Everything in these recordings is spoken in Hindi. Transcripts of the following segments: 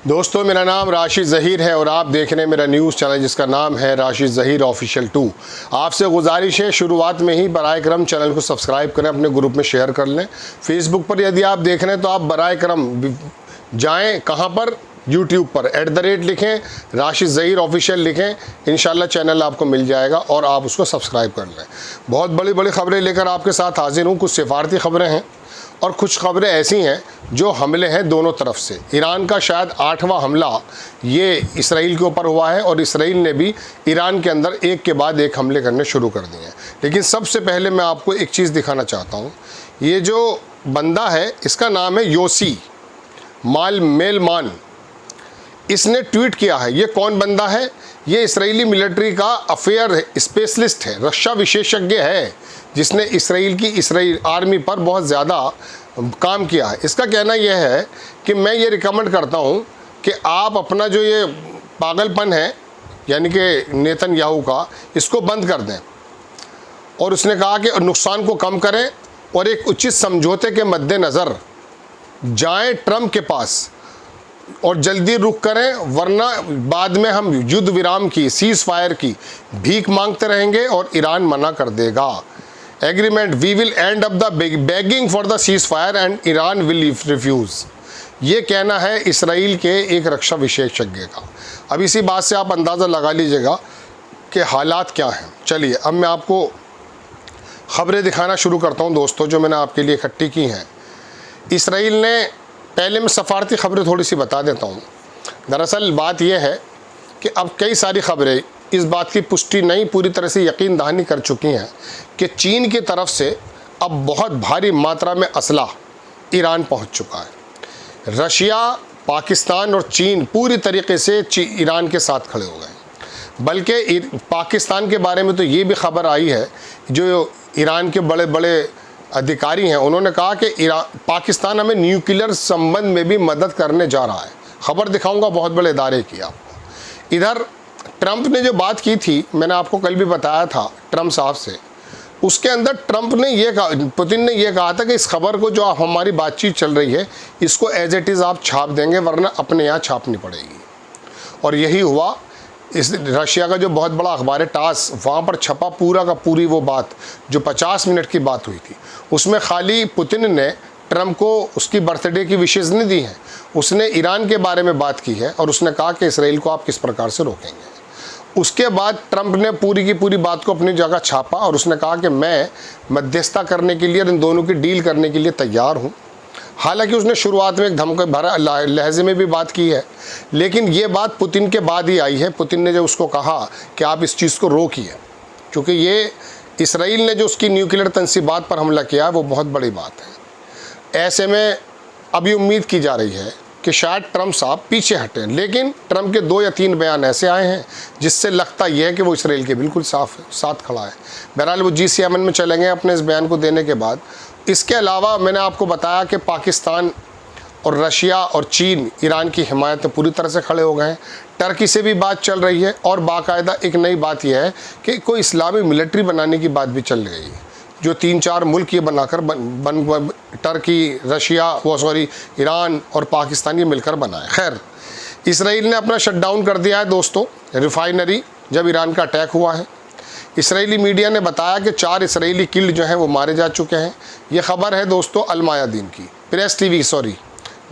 दोस्तों, मेरा नाम राशिद ज़हीर है और आप देख रहे हैं मेरा न्यूज़ चैनल जिसका नाम है राशिद ज़हीर ऑफिशियल 2। आपसे गुजारिश है शुरुआत में ही बराए करम चैनल को सब्सक्राइब करें, अपने ग्रुप में शेयर कर लें। फेसबुक पर यदि आप देख रहे हैं तो आप बराए करम जाएं, कहाँ पर, यूट्यूब पर @ लिखें, राशिद ज़हीर ऑफिशियल लिखें, इंशाल्लाह चैनल आपको मिल जाएगा और आप उसको सब्सक्राइब कर लें। बहुत बड़ी बड़ी खबरें लेकर आपके साथ हाजिर हूँ। कुछ सिफारती खबरें हैं और कुछ खबरें ऐसी हैं जो हमले हैं दोनों तरफ से। ईरान का शायद 8वां हमला ये इसराइल के ऊपर हुआ है और इसराइल ने भी ईरान के अंदर एक के बाद एक हमले करने शुरू कर दिए हैं। लेकिन सबसे पहले मैं आपको एक चीज़ दिखाना चाहता हूँ। ये जो बंदा है इसका नाम है योसी मेलमान। इसने ट्वीट किया है। ये कौन बंदा है? ये इसराइली मिलिट्री का अफेयर स्पेशलिस्ट है, रक्षा विशेषज्ञ है, जिसने इसराइल आर्मी पर बहुत ज़्यादा काम किया है। इसका कहना यह है कि मैं ये रिकमेंड करता हूँ कि आप अपना जो ये पागलपन है यानी कि नेतन्याहू का, इसको बंद कर दें। और उसने कहा कि नुकसान को कम करें और एक उचित समझौते के मद्देनज़र जाएं ट्रंप के पास और जल्दी रुक करें, वरना बाद में हम युद्ध विराम की, सीज़ फायर की भीख मांगते रहेंगे और ईरान मना कर देगा। Agreement we will end up the begging for the ceasefire and Iran will refuse. ये कहना है इसराइल के एक रक्षा विशेषज्ञ का। अब इसी बात से आप अंदाज़ा लगा लीजिएगा कि हालात क्या हैं। चलिए अब मैं आपको ख़बरें दिखाना शुरू करता हूँ दोस्तों, जो मैंने आपके लिए इकट्ठी की हैं। इसराइल ने, पहले मैं सफारती ख़बरें थोड़ी सी बता देता हूँ। दरअसल बात यह है कि अब कई सारी ख़बरें इस बात की पुष्टि नहीं, पूरी तरह से यकीन दहानी कर चुकी हैं कि चीन की तरफ से अब बहुत भारी मात्रा में असला ईरान पहुँच चुका है। रशिया, पाकिस्तान और चीन पूरी तरीके से ईरान के साथ खड़े हो गए। बल्कि पाकिस्तान के बारे में तो ये भी खबर आई है, जो ईरान के बड़े बड़े अधिकारी हैं, उन्होंने कहा कि पाकिस्तान हमें न्यूक्लियर संबंध में भी मदद करने जा रहा है। खबर दिखाऊंगा बहुत बड़े इदारे की आपको। इधर ट्रंप ने जो बात की थी, मैंने आपको कल भी बताया था ट्रंप साहब से, उसके अंदर ट्रंप ने ये कहा, पुतिन ने ये कहा था कि इस खबर को जो हमारी बातचीत चल रही है इसको एज इट इज़ आप छाप देंगे, वरना अपने यहाँ छापनी पड़ेगी। और यही हुआ। इस रशिया का जो बहुत बड़ा अखबार है टास, वहाँ पर छपा पूरा का पूरी वो बात जो 50 मिनट की बात हुई थी। उसमें खाली पुतिन ने ट्रंप को उसकी बर्थडे की विशेष नहीं दी है, उसने ईरान के बारे में बात की है और उसने कहा कि इसराइल को आप किस प्रकार से रोकेंगे। उसके बाद ट्रंप ने पूरी की पूरी बात को अपनी जगह छापा और उसने कहा कि मैं मध्यस्थता करने के लिए, इन दोनों की डील करने के लिए तैयार हूँ। हालांकि उसने शुरुआत में एक धमकी भरा लहजे में भी बात की है, लेकिन ये बात पुतिन के बाद ही आई है। पुतिन ने जो उसको कहा कि आप इस चीज़ को रोकिए, क्योंकि ये इसराइल ने जो उसकी न्यूक्लियर तंसीबात पर हमला किया है वो बहुत बड़ी बात है। ऐसे में अभी उम्मीद की जा रही है कि शायद ट्रंप साहब पीछे हटें, लेकिन ट्रंप के 2 या 3 बयान ऐसे आए हैं जिससे लगता यह है कि वो इसराइल के बिल्कुल साथ खड़ा है। बहरहाल वो GCMN में चलेंगे अपने इस बयान को देने के बाद। इसके अलावा मैंने आपको बताया कि पाकिस्तान और रशिया और चीन ईरान की हिमायत में पूरी तरह से खड़े हो गए हैं। टर्की से भी बात चल रही है और बाकायदा एक नई बात यह है कि कोई इस्लामी मिलिट्री बनाने की बात भी चल रही है, जो 3-4 मुल्क ये बनाकर टर्की, रशिया, ईरान और पाकिस्तान ये मिलकर बनाए। खैर, इसराइल ने अपना शटडाउन कर दिया है दोस्तों रिफाइनरी, जब ईरान का अटैक हुआ है। इसराइली मीडिया ने बताया कि 4 इसराइली किल्ड जो हैं वो मारे जा चुके हैं। ये खबर है दोस्तों अल मायादीन की, प्रेस टीवी,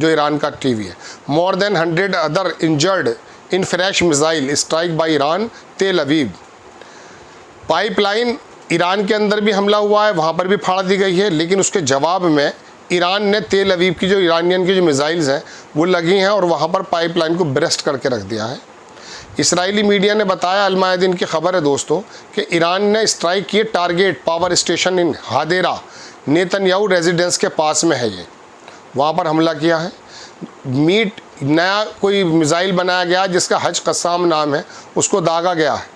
जो ईरान का टीवी है। More than 100 other injured in fresh missile strike by Iran तेल अवीव। पाइपलाइन ईरान के अंदर भी हमला हुआ है, वहाँ पर भी फाड़ दी गई है, लेकिन उसके जवाब में ईरान ने तेल अवीव की, जो ईरानियन की जो मिसाइल्स हैं वो लगी हैं और वहाँ पर पाइपलाइन को ब्रेस्ट करके रख दिया है। इसराइली मीडिया ने बताया, अल मायादीन की खबर है दोस्तों, कि ईरान ने स्ट्राइक किए target power station in Hadera, Netanyahu residence के पास में है ये, वहाँ पर हमला किया है। नया कोई मिसाइल बनाया गया जिसका हज कस्साम नाम है, उसको दागा गया है।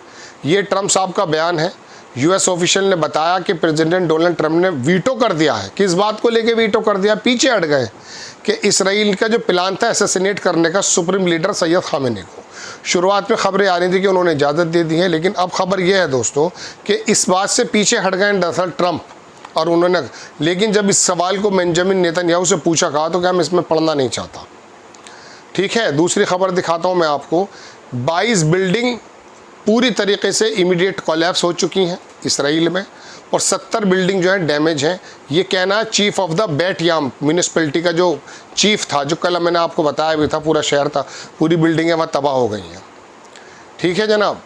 ये ट्रंप साहब का बयान है। US ऑफिशियल ने बताया कि प्रेसिडेंट डोनाल्ड ट्रंप ने वीटो कर दिया है। किस बात को लेके वीटो कर दिया? पीछे हट गए कि इसराइल का जो प्लान था असैसिनेट करने का सुप्रीम लीडर सैयद खामेनी को। शुरुआत में खबरें आ रही थी कि उन्होंने इजाज़त दे दी है, लेकिन अब खबर यह है दोस्तों कि इस बात से पीछे हट गए दरअसल ट्रंप और उन्होंने, लेकिन जब इस सवाल को बेंजामिन नेतन्याहू से पूछा, कहा तो क्या मैं इसमें पढ़ना नहीं चाहता। ठीक है, दूसरी खबर दिखाता हूँ मैं आपको। 22 बिल्डिंग पूरी तरीके से इमीडिएट कोलैप्स हो चुकी हैं इसराइल में और 70 बिल्डिंग जो है डैमेज हैं। ये कहना है chief of the Bat Yam municipality का जो चीफ था, जो कल मैंने आपको बताया भी था, पूरा शहर था, पूरी बिल्डिंगें वहाँ तबाह हो गई हैं। ठीक है जनाब।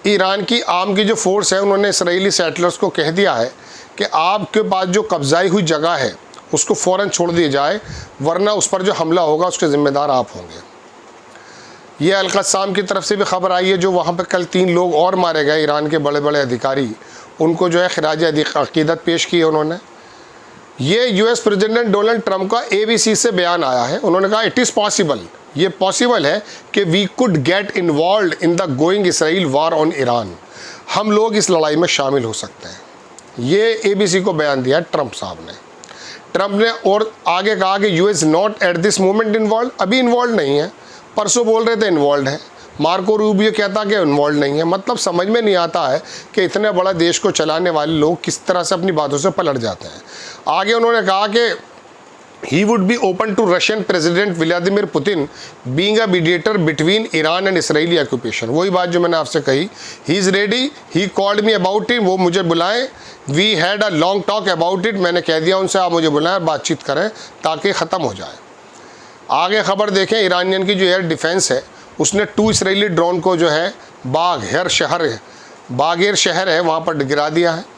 ईरान की आर्म की जो फोर्स है उन्होंने इसराइली सेटलर्स को कह दिया है कि आपके पास जो कब्जाई हुई जगह है उसको फ़ौरन छोड़ दिया जाए, वरना उस पर जो हमला होगा उसके ज़िम्मेदार आप होंगे। ये अल-क़स्साम की तरफ से भी खबर आई है, जो वहाँ पर कल 3 लोग और मारे गए ईरान के बड़े बड़े अधिकारी, उनको जो है खिराज अक़ीदत पेश की है उन्होंने। ये यूएस प्रेसिडेंट डोनाल्ड ट्रंप का ABC से बयान आया है। उन्होंने कहा इट इज़ पॉसिबल, ये पॉसिबल है कि we could get involve in the going Israel war on Iran, हम लोग इस लड़ाई में शामिल हो सकते हैं। ये ABC को बयान दिया है ट्रंप साहब ने। ट्रंप ने और आगे कहा कि US not at this moment involve, अभी इन्वॉल्व नहीं है, परसों बोल रहे थे इन्वॉल्व है, मार्को रूबियो कहता कि इन्वॉल्व नहीं है। मतलब समझ में नहीं आता है कि इतने बड़ा देश को चलाने वाले लोग किस तरह से अपनी बातों से पलट जाते हैं। आगे उन्होंने कहा कि he would be open to Russian president Vladimir Putin being a mediator between Iran and Israeli occupation. वही बात जो मैंने आपसे कही, he is ready, he called me about it, वो मुझे बुलाएं, we had a long talk about it, मैंने कह दिया उनसे आप मुझे बुलाएं, बातचीत करें ताकि ख़त्म हो जाए। आगे खबर देखें, ईरानियन की जो एयर डिफेंस है उसने 2 इसराइली ड्रोन को जो है बागेर शहर है वहाँ पर गिरा दिया है।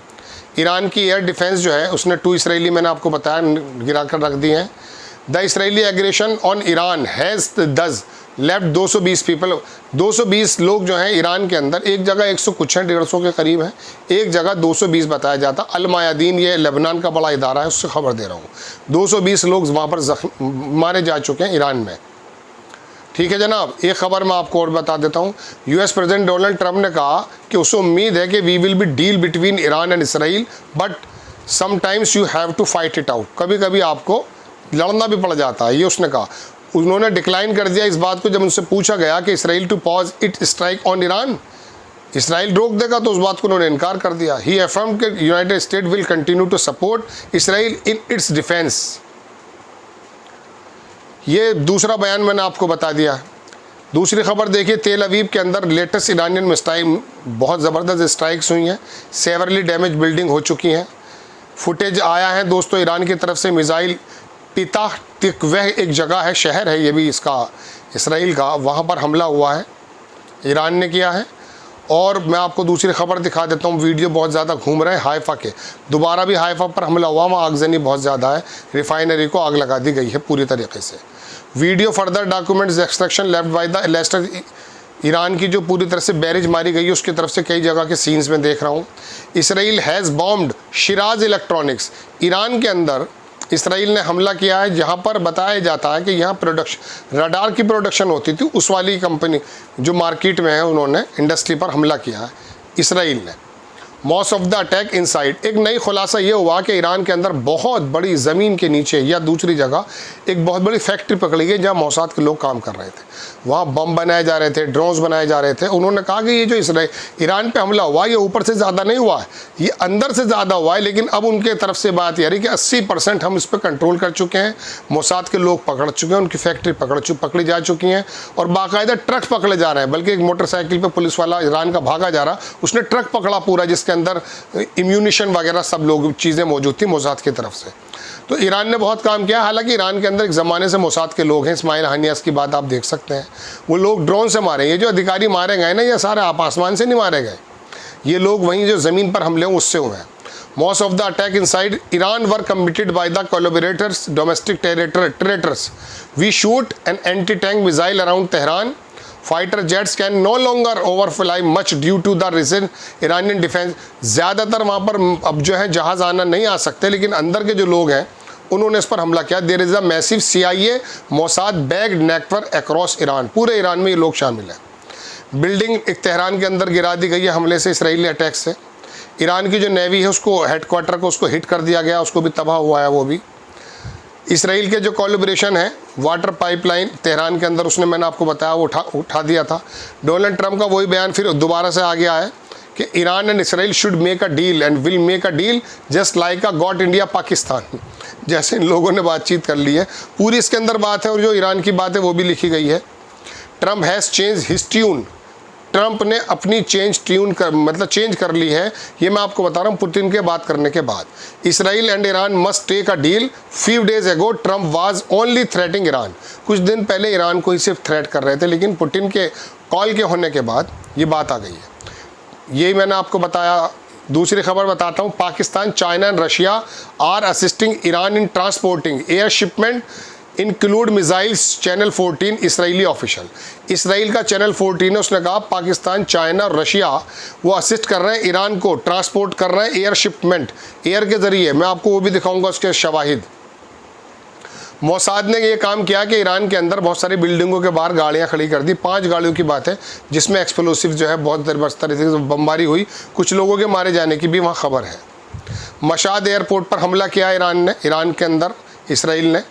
ईरान की एयर डिफेंस जो है उसने 2 इसराइली, मैंने आपको बताया, गिरा कर रख दिए हैं। The Israeli aggression on Iran has दस लेफ्ट 220 पीपल, 220 लोग जो हैं ईरान के अंदर, एक जगह 100 कुछ हैं, 150 के करीब हैं, एक जगह 220 बताया जाता। अल मायादीन, ये लेबनान का बड़ा इदारा है, उससे खबर दे रहा हूँ। 220 लोग वहाँ पर मारे जा चुके हैं ईरान में। ठीक है जनाब। एक खबर मैं आपको और बता देता हूँ। यूएस प्रेसिडेंट डोनाल्ड ट्रंप ने कहा कि उसे उम्मीद है कि we will be deal between Iran and Israel, but sometimes you have to fight it out, कभी कभी आपको लड़ना भी पड़ जाता है, ये उसने कहा। उन्होंने डिक्लाइन कर दिया इस बात को जब उनसे पूछा गया कि Israel to pause it strike on Iran, Israel रोक देगा, तो उस बात को उन्होंने इनकार कर दिया। ही अफर्म्ड कि United State will continue to support Israel in its defence. ये दूसरा बयान मैंने आपको बता दिया। दूसरी खबर देखिए, तेल अवीव के अंदर लेटेस्ट ईरानियन मिसाइल, बहुत ज़बरदस्त स्ट्राइक्स हुई हैं, सेवरली डैमेज बिल्डिंग हो चुकी हैं। फुटेज आया है दोस्तों ईरान की तरफ से। मिसाइल पिता तिकवह एक जगह है, शहर है ये भी इसका, इसराइल का, वहाँ पर हमला हुआ है, ईरान ने किया है। और मैं आपको दूसरी खबर दिखा देता हूँ, वीडियो बहुत ज़्यादा घूम रहे हैं हाइफा के, दोबारा भी हाइफा पर हमला हुआ, वहाँ आगजनी बहुत ज़्यादा है, रिफाइनरी को आग लगा दी गई है पूरी तरीके से। Video further documents extraction left by the lester, Iran की जो पूरी तरह से बैरेज मारी गई है उसकी तरफ से कई जगह के सीन्स में देख रहा हूँ। Israel has bombed Siraj electronics, Iran के अंदर इसराइल ने हमला किया है जहाँ पर बताया जाता है कि यहाँ प्रोडक्शन, रडार की प्रोडक्शन होती थी, उस वाली कंपनी जो मार्केट में है, उन्होंने इंडस्ट्री पर हमला किया है इसराइल ने। Mass of the attack inside, एक नई खुलासा ये हुआ कि ईरान के अंदर बहुत बड़ी ज़मीन के नीचे या दूसरी जगह एक बहुत बड़ी फैक्ट्री पकड़ी गई जहाँ मोसाद के लोग काम कर रहे थे, वहाँ बम बनाए जा रहे थे, ड्रोन्स बनाए जा रहे थे। उन्होंने कहा कि ये जो ईरान पे हमला हुआ ये ऊपर से ज़्यादा नहीं हुआ है, ये अंदर से ज़्यादा हुआ है, लेकिन अब उनके तरफ से बात यह रही कि 80% हम इस पर कंट्रोल कर चुके हैं, मोसाद के लोग पकड़ चुके हैं, उनकी फैक्ट्री पकड़ी जा चुकी हैं और बाकायदा ट्रक पकड़े जा रहे हैं। बल्कि एक मोटरसाइकिल पर पुलिस वाला ईरान का भागा जा रहा, उसने ट्रक पकड़ा पूरा, जिसके अंदर इम्यूनिशन वगैरह सब लोग चीज़ें मौजूद थी मोसाद की तरफ से। तो ईरान ने बहुत काम किया। हालांकि ईरान के अंदर एक ज़माने से मोसाद के लोग हैं, इस्माइल हानियास की बात आप देख सकते हैं, वो लोग ड्रोन से मारे। ये जो अधिकारी मारे गए ना, ये सारे आप आसमान से नहीं मारे गए, ये लोग वहीं जो ज़मीन पर हमले हुए उससे हुए हैं। Most of the attack inside Iran were committed by the collaborators domestic terrorists. We shoot an anti tank missile around Tehran. Fighter jets can no longer overfly much due to the recent Iranian defence. ज़्यादातर वहाँ पर अब जो है जहाज़ आना नहीं आ सकते, लेकिन अंदर के जो लोग हैं उन्होंने इस पर हमला किया। There is a massive CIA Mossad backed network across Iran, पूरे ईरान में ये लोग शामिल हैं। बिल्डिंग एक तेहरान के अंदर गिरा दी गई है हमले से, इसराइली अटैक से। ईरान की जो नेवी है उसको, हेडक्वार्टर को उसको हिट कर दिया गया, उसको भी तबाह हुआ है वो भी। इसराइल के जो कोलैबोरेशन है वाटर पाइपलाइन तेहरान के अंदर, उसने मैंने आपको बताया वो उठा दिया था। डोनाल्ड ट्रंप का वही बयान फिर दोबारा से आ गया है कि Iran and Israel should make a deal and will make a deal just like a got India Pakistan. जैसे इन लोगों ने बातचीत कर ली है, पूरी इसके अंदर बात है और जो ईरान की बात है वो भी लिखी गई है। Trump has change his tune, Trump ने अपनी चेंज कर ली है। ये मैं आपको बता रहा हूँ पुतिन के बात करने के बाद। Israel and Iran must take a deal, few days ago Trump was only threatening Iran. कुछ दिन पहले ईरान को ही सिर्फ थ्रेट कर रहे थे, लेकिन पुतिन के कॉल के होने के बाद ये बात आ गई है। यही मैंने आपको बताया। दूसरी खबर बताता हूँ, Pakistan, China and Russia are assisting Iran in transporting air shipment include missiles, channel 14 Israeli official. Israel का चैनल 14 है, उसने कहा पाकिस्तान, चाइना और रशिया वो असिस्ट कर रहे हैं ईरान को, ट्रांसपोर्ट कर रहे हैं एयर शिपमेंट, एयर के ज़रिए। मैं आपको वो भी दिखाऊंगा उसके शवाहिद। मोसाद ने ये काम किया कि ईरान के अंदर बहुत सारी बिल्डिंगों के बाहर गाड़ियाँ खड़ी कर दी। 5 गाड़ियों की बात है जिसमें एक्सप्लोसिव जो है बहुत तरीके से बमबारी हुई, कुछ लोगों के मारे जाने की भी वहाँ खबर है। मशाद एयरपोर्ट पर हमला किया ईरान के अंदर इसराइल ने।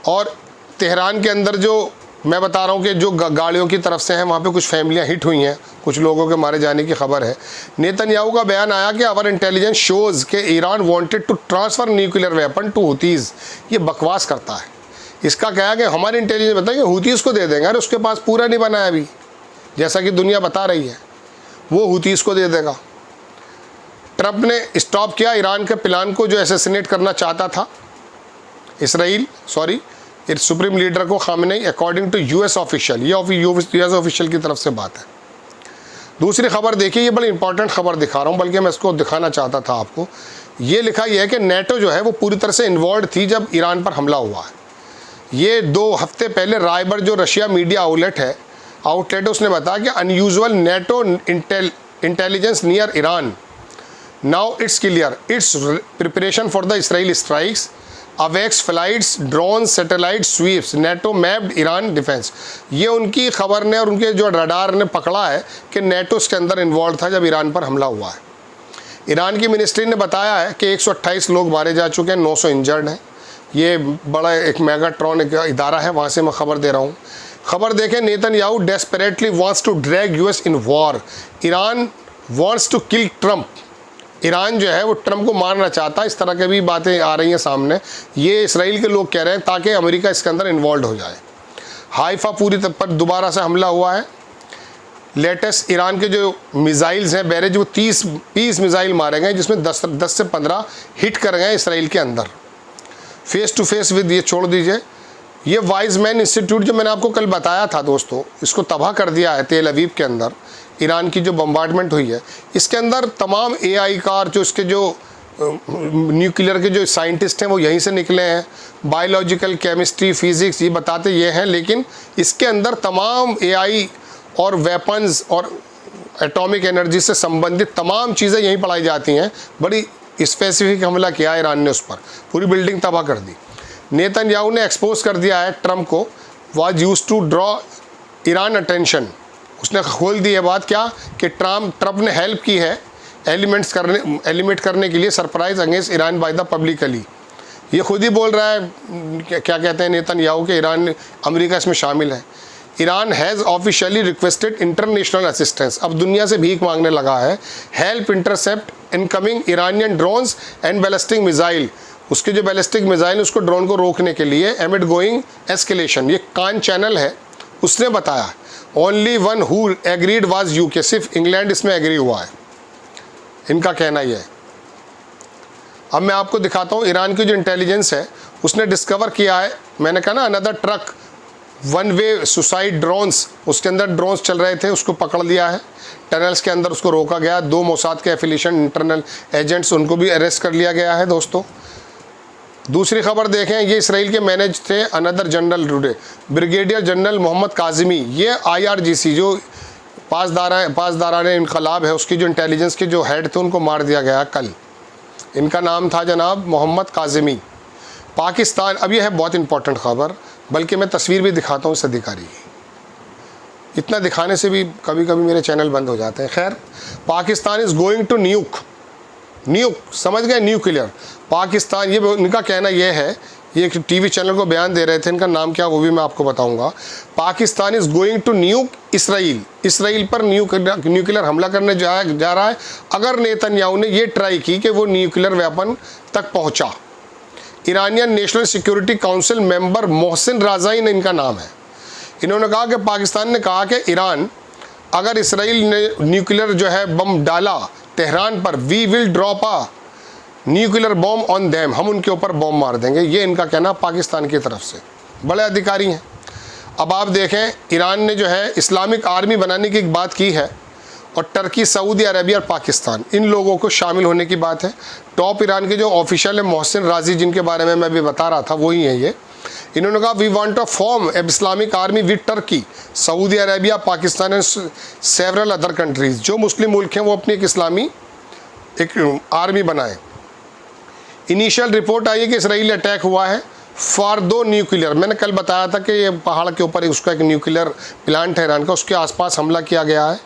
और तेहरान के अंदर जो मैं बता रहा हूँ कि जो गाड़ियों की तरफ से हैं वहाँ पे कुछ फैमिलियाँ हिट हुई हैं, कुछ लोगों के मारे जाने की खबर है। नेतन्याहू का बयान आया कि आवर इंटेलिजेंस शोज़ के Iran wanted to transfer nuclear weapon to Houthis. ये बकवास करता है। इसका क्या है कि हमारी इंटेलिजेंस बताइए हुतीज़ को दे देंगे, अरे उसके पास पूरा नहीं बना है अभी, जैसा कि दुनिया बता रही है, वो हुतीज़ को दे देगा। ट्रंप ने स्टॉप किया ईरान के प्लान को जो असैसिनेट करना चाहता था इस सुप्रीम लीडर को Khamenei, according to US official. ये यूएस ऑफिशियल की तरफ से बात है। दूसरी खबर देखिए, ये बड़ी इंपॉर्टेंट खबर दिखा रहा हूँ, बल्कि मैं इसको दिखाना चाहता था आपको। ये लिखा यह है कि नेटो जो है वो पूरी तरह से इन्वॉल्व थी जब ईरान पर हमला हुआ है। ये 2 हफ्ते पहले रायबर जो रशिया मीडिया आउटलेट है उसने बताया कि unusual NATO intelligence near Iran, now it's clear it's preparation for the Israel strikes, awakes flights, drone, satellite sweeps, NATO mapped Iran defence. ये उनकी खबर ने और उनके जो रडार ने पकड़ा है कि नेटो इसके अंदर इन्वॉल्व था जब ईरान पर हमला हुआ है। ईरान की मिनिस्ट्री ने बताया है कि 128 लोग मारे जा चुके हैं, 900 इंजर्ड हैं। ये बड़ा एक मेगाट्रॉन एक इदारा है, वहाँ से मैं खबर दे रहा हूँ। खबर देखें, Netanyahu desperately wants to drag US in war, Iran wants to kill Trump. Iran जो है वो ट्रंप को मारना चाहता है, इस तरह की भी बातें आ रही हैं सामने। ये इसराइल के लोग कह रहे हैं ताकि अमेरिका इसके अंदर इन्वॉल्व हो जाए। हाइफा पूरी तरह पर दोबारा से हमला हुआ है। लेटेस्ट ईरान के जो मिसाइल्स हैं बैरेज, वो 30 मिसाइल मारे गए, जिसमें 10 से 15 हिट कर गए इसराइल के अंदर। फेस टू फेस विद, ये छोड़ दीजिए, ये वाइजमैन इंस्टीट्यूट जो मैंने आपको कल बताया था दोस्तों, इसको तबाह कर दिया है तेल अवीव के अंदर। ईरान की जो बम्बार्डमेंट हुई है, इसके अंदर तमाम AI कार जो इसके जो न्यूक्लियर के जो साइंटिस्ट हैं वो यहीं से निकले हैं। बायोलॉजिकल, केमिस्ट्री, फिज़िक्स ये बताते ये हैं, लेकिन इसके अंदर तमाम AI और वेपन्स और एटॉमिक एनर्जी से संबंधित तमाम चीज़ें यहीं पढ़ाई जाती हैं। बड़ी स्पेसिफिक हमला किया ईरान ने उस पर, पूरी बिल्डिंग तबाह कर दी। नेतन्याहू ने एक्सपोज कर दिया है ट्रंप को, was use to draw Iran attention. उसने खोल दी है बात क्या कि ट्रंप ने हेल्प की है एलिमेंट करने के लिए surprise against Iran by the publicly. ये खुद ही बोल रहा है, क्या कहते हैं नेतन्याहू के ईरान अमेरिका इसमें शामिल है। Iran has officially requested international assistance, अब दुनिया से भीख मांगने लगा है। Help intercept incoming Iranian drones and ballistic missile, उसके जो बैलिस्टिक मिसाइल उसको ड्रोन को रोकने के लिए। एमिड गोइंग एस्केलेशन, ये कान चैनल है, उसने बताया। Only one who agreed was UK, सिर्फ इंग्लैंड इसमें एग्री हुआ है, इनका कहना ही है। अब मैं आपको दिखाता हूँ ईरान की जो इंटेलिजेंस है उसने डिस्कवर किया है, मैंने कहा ना अनदर ट्रक 1 वे सुसाइड ड्रोन्स, उसके अंदर ड्रोन्स चल रहे थे, उसको पकड़ लिया है टनल्स के अंदर, उसको रोका गया। 2 मोसाद के एफिलिएशन इंटरनल एजेंट्स, उनको भी अरेस्ट कर लिया गया है दोस्तों। दूसरी खबर देखें, ये इसराइल के मैनेज थे another general today, brigadier general Mohammad Kazemi. ये IRGC जो पासदारान इनकलाब है उसकी जो इंटेलिजेंस के जो हेड थे उनको मार दिया गया कल। इनका नाम था जनाब मोहम्मद काजिमी। पाकिस्तान, अब यह है बहुत इंपॉर्टेंट खबर, बल्कि मैं तस्वीर भी दिखाता हूँ इस अधिकारी की, इतना दिखाने से भी कभी कभी मेरे चैनल बंद हो जाते हैं। खैर, Pakistan is going to nuke, समझ गए, न्यूक्लियर पाकिस्तान। ये इनका कहना यह है, ये एक TV चैनल को बयान दे रहे थे, इनका नाम क्या वो भी मैं आपको बताऊंगा। Pakistan is going to nuke Israel पर न्यूक्लियर हमला करने जा रहा है अगर नेतन्याहू ने ये ट्राई की कि वो न्यूक्लियर वेपन तक पहुंचा। Iranian national security council member Mohsen Rezaei इनका नाम है। इन्होंने कहा कि पाकिस्तान ने कहा कि ईरान अगर इसराइल ने न्यूक्लियर जो है बम डाला तेहरान पर, we will drop a nuclear bomb on them, हम उनके ऊपर बॉम्ब मार देंगे। ये इनका कहना पाकिस्तान की तरफ से, बड़े अधिकारी हैं। अब आप देखें, ईरान ने जो है इस्लामिक आर्मी बनाने की एक बात की है और टर्की, सऊदी अरेबिया और पाकिस्तान, इन लोगों को शामिल होने की बात है। टॉप ईरान के जो ऑफिशियल है मोहसिन राज़ी, जिनके बारे में मैं भी बता रहा था, वही है ये। इन्होंने कहा we want to form a Islamic army with Turkey, Saudi Arabia, Pakistan and several other countries. जो मुस्लिम मुल्क हैं वो अपनी एक इस्लामी एक आर्मी बनाएं। इनिशियल रिपोर्ट आई है कि इसराइली अटैक हुआ है फार्दो न्यूक्लियर, मैंने कल बताया था कि ये पहाड़ के ऊपर उसका एक न्यूक्लियर प्लांट है ईरान का, उसके आसपास हमला किया गया है।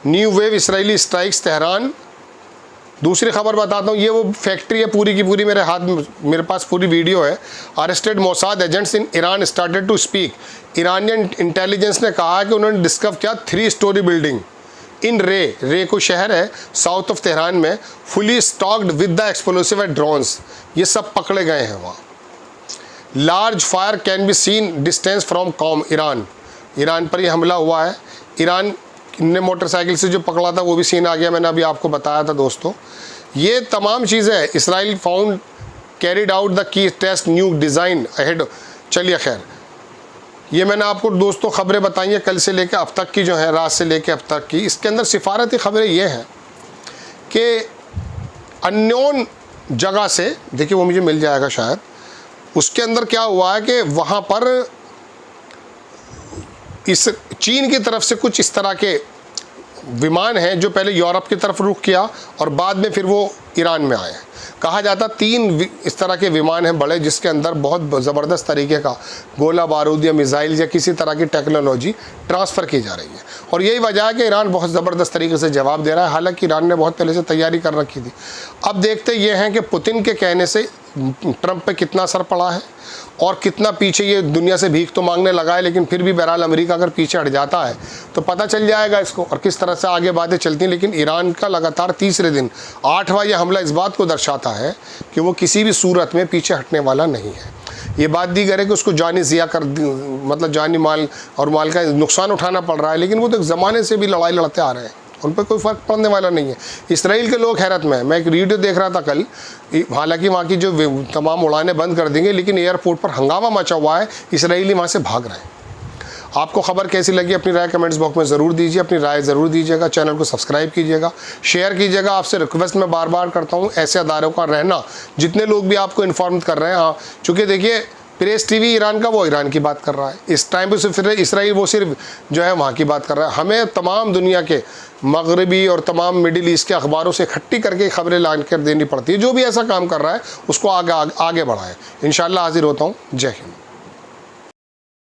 New wave Israeli strikes Tehran. दूसरी खबर बताता हूँ, ये वो फैक्ट्री है पूरी की पूरी, मेरे हाथ में, मेरे पास पूरी वीडियो है। Arrested Mossad agents in Iran started to speak. Iranian intelligence ने कहा है कि उन्होंने डिस्कवर किया 3 स्टोरी बिल्डिंग इन रे को शहर है साउथ ऑफ तेहरान में, fully stocked with the explosive and drones. ये सब पकड़े गए हैं वहाँ। Large fire can be seen distance from com Iran. Iran पर ये हमला हुआ है। ईरान ने मोटरसाइकिल से जो पकड़ा था वो भी सीन आ गया, मैंने अभी आपको बताया था दोस्तों। ये तमाम चीज़ें Israel found carried out the key test new design ahead. चलिए खैर, ये मैंने आपको दोस्तों खबरें बताई हैं कल से लेकर अब तक की, जो है रात से लेकर अब तक की। इसके अंदर सिफारती खबरें ये हैं कि अननोन जगह से, देखिए वो मुझे मिल जाएगा शायद, उसके अंदर क्या हुआ है कि वहाँ पर इस चीन की तरफ से कुछ इस तरह के विमान हैं जो पहले यूरोप की तरफ रुख किया और बाद में फिर वो ईरान में आए। कहा जाता 3 इस तरह के विमान हैं बड़े, जिसके अंदर बहुत ज़बरदस्त तरीके का गोला बारूद या मिसाइल या किसी तरह की टेक्नोलॉजी ट्रांसफ़र की जा रही है। और यही वजह है कि ईरान बहुत ज़बरदस्त तरीके से जवाब दे रहा है। हालांकि ईरान ने बहुत पहले से तैयारी कर रखी थी। अब देखते ये हैं कि पुतिन के कहने से ट्रंप पे कितना असर पड़ा है और कितना पीछे ये दुनिया से भीख तो मांगने लगा है, लेकिन फिर भी बहरहाल अमेरिका अगर पीछे हट जाता है तो पता चल जाएगा इसको और किस तरह से आगे बातें चलती हैं। लेकिन ईरान का लगातार तीसरे दिन 8वां ये हमला इस बात को दर्शाता है कि वो किसी भी सूरत में पीछे हटने वाला नहीं है। ये बात दीगर है कि उसको जानी ज़िया कर, मतलब जानी माल और माल का नुकसान उठाना पड़ रहा है, लेकिन वो तो ज़माने से भी लड़ाई लड़ते आ रहे हैं, उन पर कोई फ़र्क पड़ने वाला नहीं है। इसराइल के लोग हैरत में हैं। मैं एक वीडियो देख रहा था कल, हालांकि वहाँ की जो तमाम उड़ानें बंद कर देंगे, लेकिन एयरपोर्ट पर हंगामा मचा हुआ है, इसराइली वहाँ से भाग रहे हैं। आपको खबर कैसी लगी अपनी राय कमेंट्स बॉक्स में ज़रूर दीजिए, अपनी राय ज़रूर दीजिएगा, चैनल को सब्सक्राइब कीजिएगा, शेयर कीजिएगा। आपसे रिक्वेस्ट मैं बार बार करता हूँ, ऐसे अदारों का रहना जितने लोग भी आपको इन्फॉर्म कर रहे हैं। हाँ, चूँकि देखिए प्रेस टीवी ईरान का, वो ईरान की बात कर रहा है इस टाइम पे, सिर्फ इसराइल वो सिर्फ जो है वहाँ की बात कर रहा है। हमें तमाम दुनिया के मगरबी और तमाम मिडिल ईस्ट के अखबारों से इकट्ठी करके खबरें ला कर देनी पड़ती है। जो भी ऐसा काम कर रहा है उसको आगे बढ़ाएं। इंशाल्लाह हाजिर होता हूँ। जय हिंद।